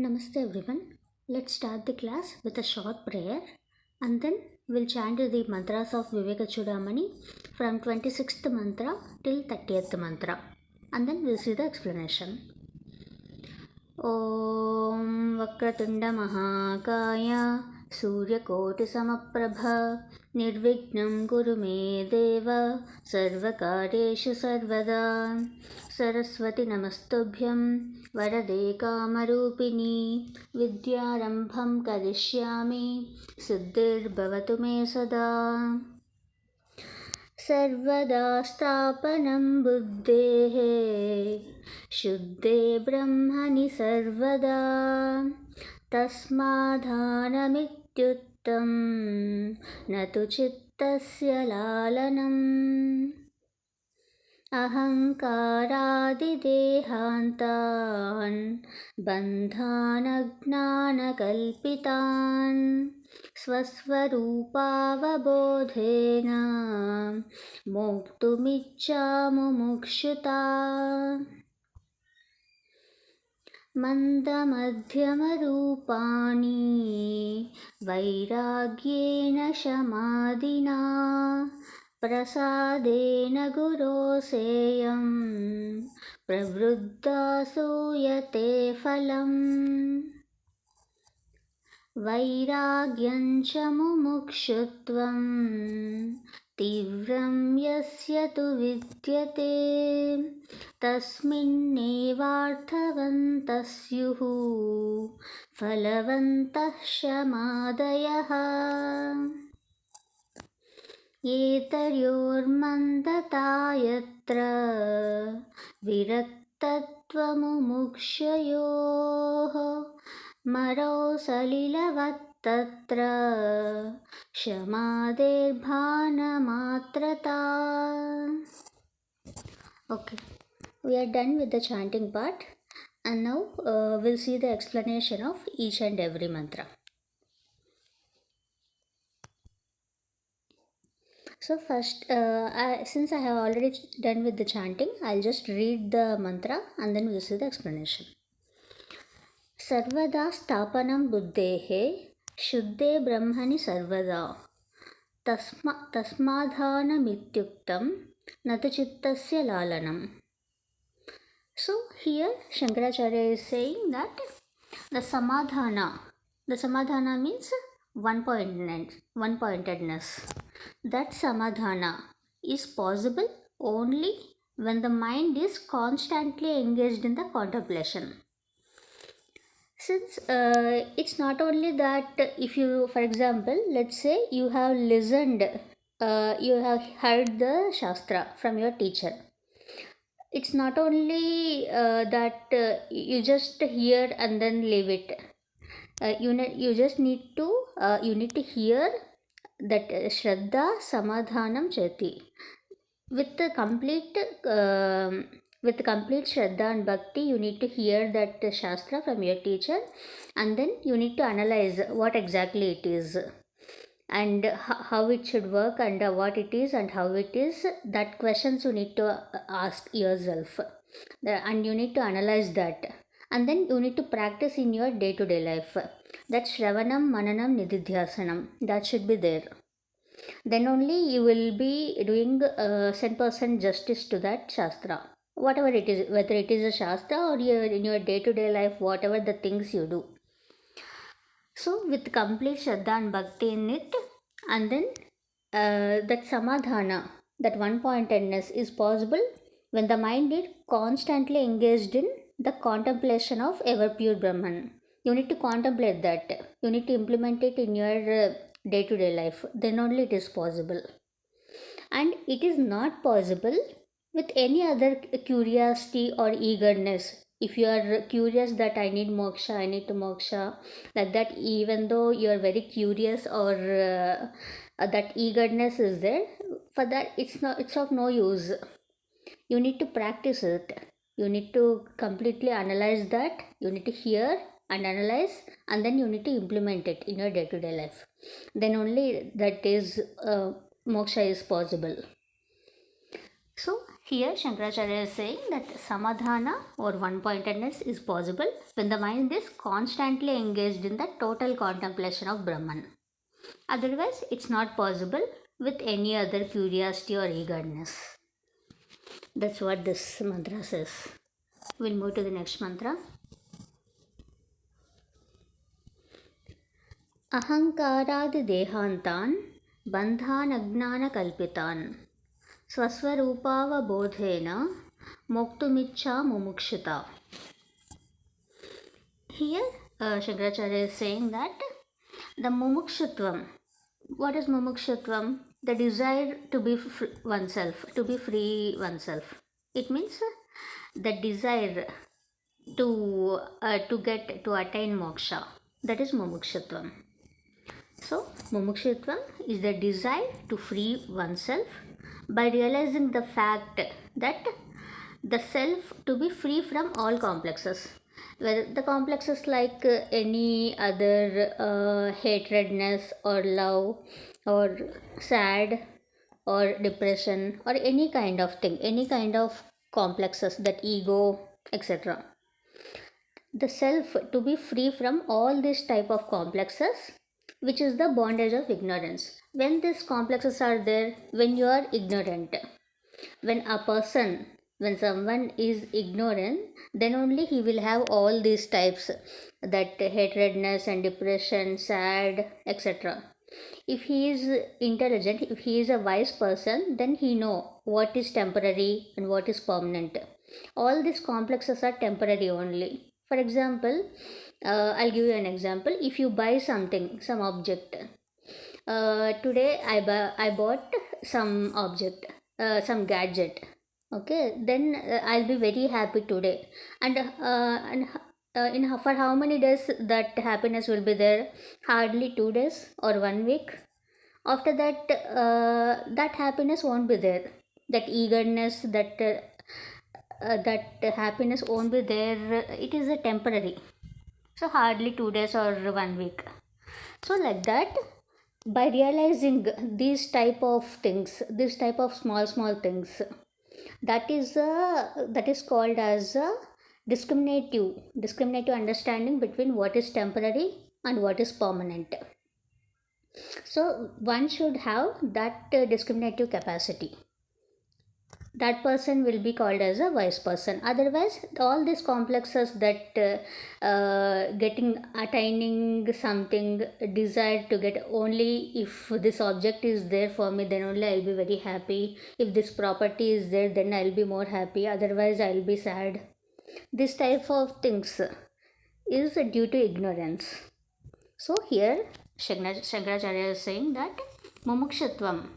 Namaste everyone. Let's start the class with a short prayer and then we'll chant the mantras of Vivekachudamani from 26th mantra till 30th mantra and then we'll see the explanation. ॐ वक्रतुण्डमहाकाय सूर्यकोटिसमप्रभ निर्विघ्नं कुरु मे देव सर्वकार्येषु सर्वदा सरस्वती नमस्तुभ्यं वरदे कामरूपिणी विद्यारम्भं करिष्यामि सिद्धिर्भवतु मे सदा सर्वदा स्थापनं बुद्धेः शुद्धे ब्रह्मणि सर्वदा तस्माधानमित्युक्तं न तु चित्तस्य लालनम् अहङ्कारादिदेहान्तान् बन्धानज्ञानकल्पितान् स्वस्वरूपावबोधेन मोक्तुमिच्छामुमुक्षुता मन्दमध्यमरूपाणि वैराग्येण शमादिना प्रसादेन गुरोसेयं प्रवृद्धा सूयते फलम् वैराग्यं च मुमुक्षुत्वं तीव्रं यस्य तु विद्यते तस्मिन्नेवार्थवन्तः स्युः फलवन्तः शमादयः एतयोर्मन्दता यत्र विरक्तत्वमुमुक्षयोः मरौ सलिलवत्तत्र शमादेर्भानमात्रता. Okay, we are done with the chanting part and now we'll see the explanation of each and every mantra. So first, since I have already done with the chanting, I'll just read the mantra and then we'll see the explanation. सर्वदा स्थापनं बुद्धेः शुद्धे ब्रह्मणि सर्वदा तस्माधानमित्युक्तं न तु चित्तस्य लालनम्. So here Shankaracharya is saying that the samadhana means one-pointedness. That samadhana is possible only when the mind is constantly engaged in the contemplation. Since it's not only that if you, for example, let's say you have listened, you have heard the Shastra from your teacher. It's not only that you just hear and then leave it. You just need to hear that Shraddha Samadhanam Cheti with the complete Shraddha and Bhakti. You need to hear that Shastra from your teacher and then you need to analyze what exactly it is and how it should work and what it is and how it is. That questions you need to ask yourself and you need to analyze that and then you need to practice in your day-to-day life. That Shravanam, Mananam, Nididhyasanam, that should be there. Then only you will be doing 100% justice to that Shastra. Whatever it is, whether it is a Shastra or in your day-to-day life, whatever the things you do. So with complete Shraddha and Bhakti in it, and then that Samadhana, that one-pointedness is possible when the mind is constantly engaged in the contemplation of ever pure Brahman. You need to contemplate that. You need to implement it in your day-to-day life. Then only it is possible. And it is not possible with any other curiosity or eagerness. If you are curious that I need to moksha, like that, even though you are very curious or that eagerness is there, for that it's of no use. You need to practice it. You need to completely analyze that. You need to hear and analyze and then you need to implement it in your day-to-day life. Then only that is moksha is possible. So Here Shankaracharya is saying that samadhana or one-pointedness is possible when the mind is constantly engaged in the total contemplation of Brahman. Otherwise, it's not possible with any other curiosity or eagerness. That's what this mantra says. We'll move to the next mantra. Ahankaradi dehantan bandhan agnana kalpitan swaswarupavabodhena moktumicha mumukshita. Here, Shankaracharya is saying that the mumukshutvam, what is mumukshutvam? The desire to be oneself, to be free oneself. It means the desire to attain moksha. That is mumukshutvam. So, mumukshutvam is the desire to free oneself by realizing the fact that the self to be free from all complexes. Whether the complexes like any other hatredness or love or sad or depression or any kind of thing, any kind of complexes, that ego, etc. The self to be free from all this type of complexes, which is the bondage of ignorance. When these complexes are there, when you are ignorant, when a person, when someone is ignorant, then only he will have all these types, that hatredness and depression, sad, etc. If he is intelligent, if he is a wise person, then he know what is temporary and what is permanent. All these complexes are temporary only. For example, I'll give you an example. If you buy something, some object, today I bought some object, some gadget. Okay, then I'll be very happy today. And for how many days that happiness will be there? Hardly 2 days or 1 week. After that, that happiness won't be there. That eagerness, that happiness won't be there. It is a temporary. So hardly 2 days or 1 week. So like that, by realizing these type of things, this type of small things, that is called as a discriminative understanding between what is temporary and what is permanent. So one should have that discriminative capacity. That person will be called as a wise person. Otherwise, all these complexes, that attaining something, desire to get, only if this object is there for me, then only I'll be very happy. If this property is there, then I'll be more happy. Otherwise, I'll be sad. This type of things is due to ignorance. So here Shankaracharya is saying that mumukshatvam,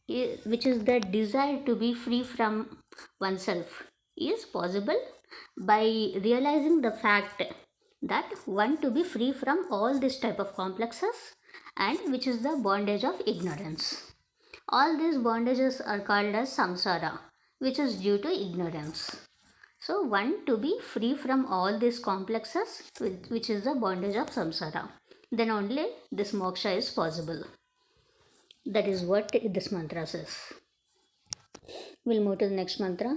which is the desire to be free from oneself, is possible by realizing the fact that one to be free from all this type of complexes, and which is the bondage of ignorance. All these bondages are called as samsara, which is due to ignorance. So one to be free from all these complexes, which is the bondage of samsara, then only this moksha is possible. That is what this mantra says. We'll move to the next mantra.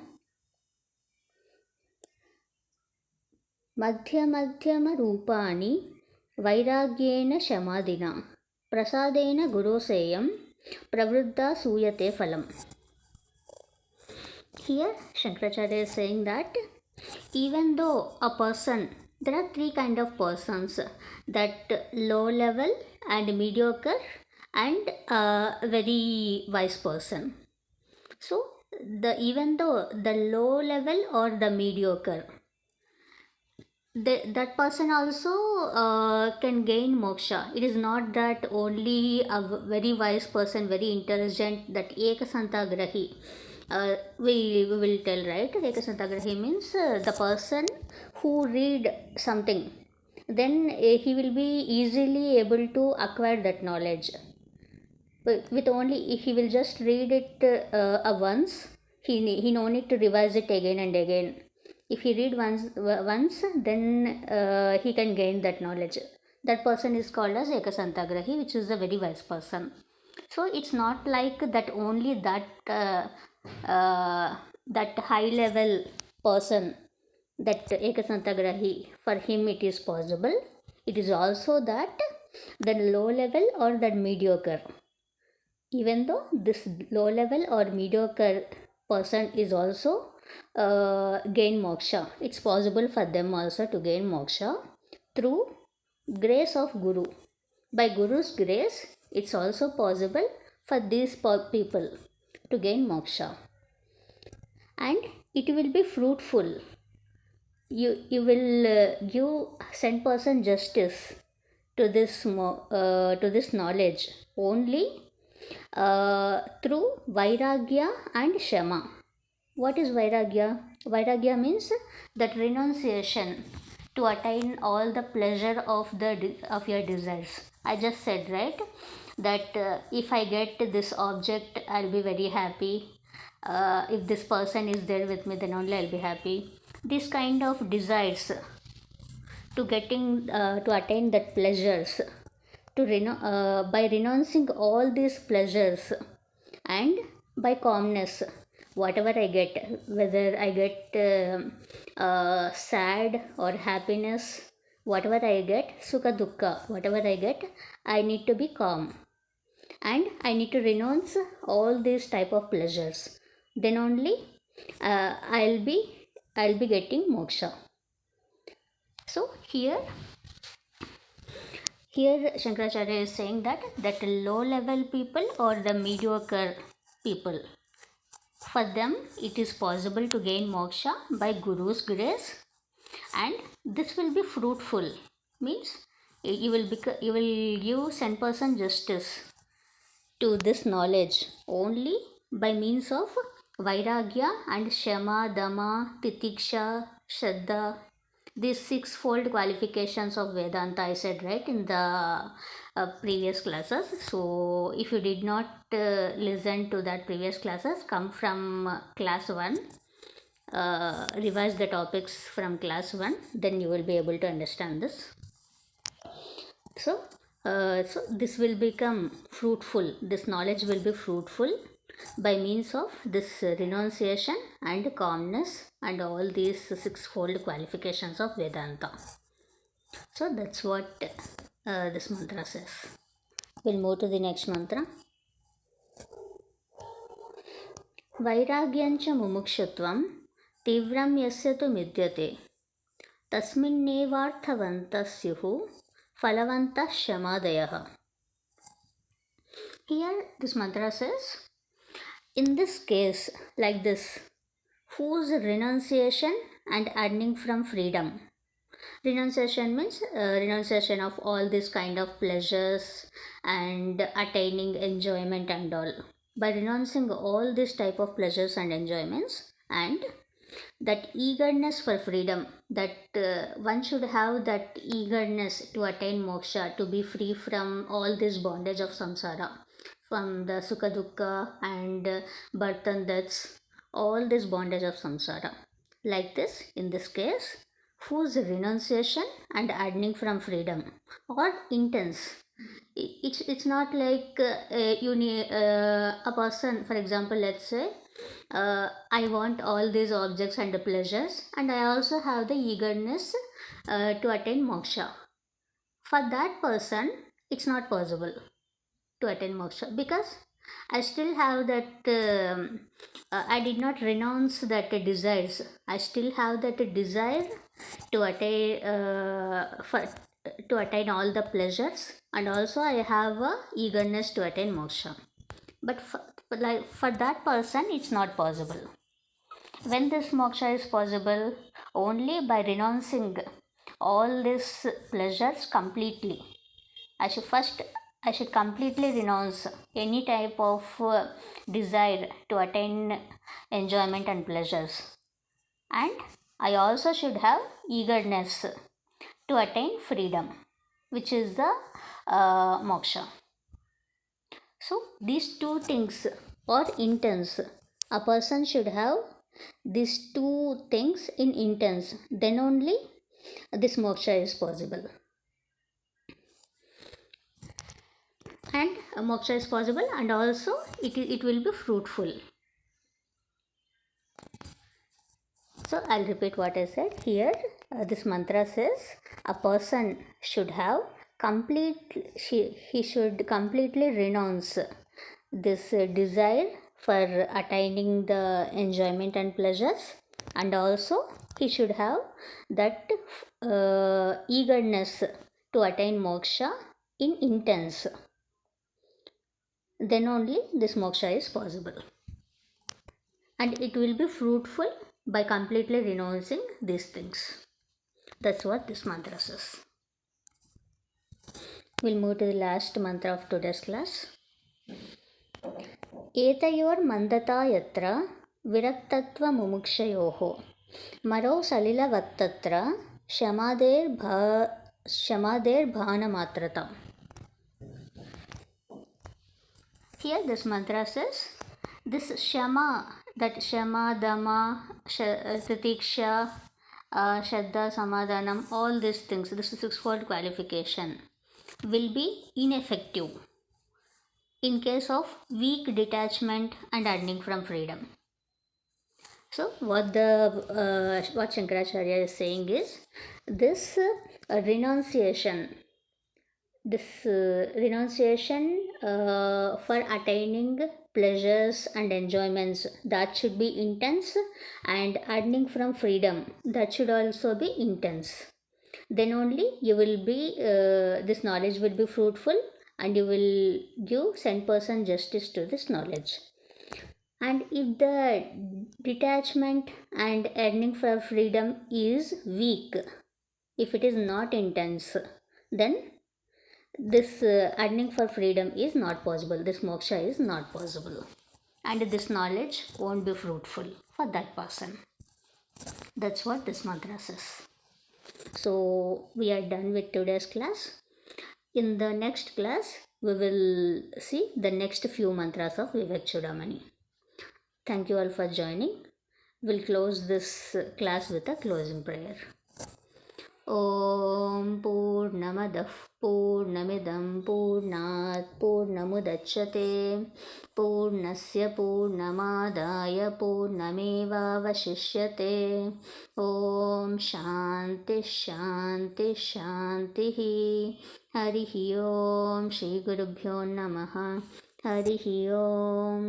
Madhyama rupani vairagyena shamadina prasadena guroseyam pravruddha suyate phalam. Here Shankaracharya is saying that even though a person, there are three kind of persons, that low level and mediocre and a very wise person. So even though the low level or the mediocre, that person also can gain moksha. It is not that only a very wise person, very intelligent, that ekasantagrahi. We will tell, right? Ekasantagrahi means the person who read something, then he will be easily able to acquire that knowledge. With only, if he will just read it once, he no need to revise it again and again. If he read once, then he can gain that knowledge. That person is called as ekasantagrahi, which is a very wise person. So it's not like that only that that high level person, that ekasantagrahi, for him it is possible. It is also that the low level or the mediocre, even though this low level or mediocre person is also gain moksha, it's possible for them also to gain moksha through grace of guru. By guru's grace, it's also possible for these people to gain moksha, and it will be fruitful. You will give sent person justice to to this knowledge only through vairagya and shama. What is vairagya? Vairagya means that renunciation to attain all the pleasure of of your desires. I just said, right, that if I get this object, I'll be very happy. If this person is there with me, then only I'll be happy. This kind of desires to getting to attain that pleasures, by renouncing all these pleasures, and by calmness, whatever I get, whether I get sad or happiness, whatever I get, sukha dukkha, whatever I get, I need to be calm, and I need to renounce all these type of pleasures. Then only uh, i'll be I'll be getting moksha. So here Shankaracharya is saying that low level people or the mediocre people, for them it is possible to gain moksha by guru's grace, and this will be fruitful. Means you will give 10% justice to this knowledge only by means of vairagya and shama, dama, titiksha, shraddha. These sixfold qualifications of Vedanta, I said, right, in the previous classes. So if you did not listen to that previous classes, come from class 1, revise the topics from class 1, then you will be able to understand this. So, so this will become fruitful. This knowledge will be fruitful by means of this renunciation and calmness and all these sixfold qualifications of Vedanta. So that's what this mantra says. We'll move to the next mantra. Vairagyancha mumukshutvam tivram yasya tu midyate tasminnevarthavantah syuhu phalavantah shamadayah. Here this mantra says, in this case, like this, whose renunciation and earning from freedom. Renunciation means renunciation of all this kind of pleasures and attaining enjoyment and all. By renouncing all this type of pleasures and enjoyments, and that eagerness for freedom, that one should have that eagerness to attain moksha, to be free from all this bondage of samsara, from the sukha dukkha and birth and deaths, all this bondage of samsara. Like this, in this case, whose renunciation and earning from freedom or intense. It's not like a person, for example, let's say I want all these objects and the pleasures, and I also have the eagerness to attain moksha. For that person, it's not possible to attain moksha, because I still have that. I did not renounce that desires. I still have that desire to attain to attain all the pleasures, and also I have a eagerness to attain moksha. But for that person, it's not possible. When this moksha is possible, only by renouncing all these pleasures completely. I should completely renounce any type of desire to attain enjoyment and pleasures, and I also should have eagerness to attain freedom, which is the moksha. So these two things are intense. A person should have these two things in intense, then only this moksha is possible. And moksha is possible, and also it will be fruitful. So I'll repeat what I said here. This mantra says a person should have he should completely renounce this desire for attaining the enjoyment and pleasures, and also he should have that eagerness to attain moksha in intense. Then only this moksha is possible, and it will be fruitful by completely renouncing these things. That's what this mantra says. We'll move to the last mantra of today's class. एतयोर्मन्दता यत्र विरक्तत्वमुमुक्षयोः मरो सलिलवत्तत्र क्षमादेर्भानमात्रता. Here this mantra says this shama, that shama, dama, titiksha, shraddha, samadhanam, all these things, this is sixfold qualification, will be ineffective in case of weak detachment and earning from freedom. So what Shankaracharya is saying is this renunciation for attaining pleasures and enjoyments, that should be intense, and earning from freedom, that should also be intense. Then only you will be this knowledge will be fruitful, and you will give 100% justice to this knowledge. And if the detachment and earning for freedom is weak, if it is not intense, then this earning for freedom is not possible, this moksha is not possible, and this knowledge won't be fruitful for that person. That's what this mantra says. So we are done with today's class. In the next class, we will see the next few mantras of Vivekachudamani. Thank you all for joining. We'll close this class with a closing prayer. ॐ पूर्णमदः पूर्णमिदं पूर्णात् पूर्णमुदच्यते पूर्णस्य पूर्णमादाय पूर्णमेवावशिष्यते. ॐ शान्तिः शान्तिः शान्तिः. हरिः ॐ. श्रीगुरुभ्यो नमः. हरिः ॐ.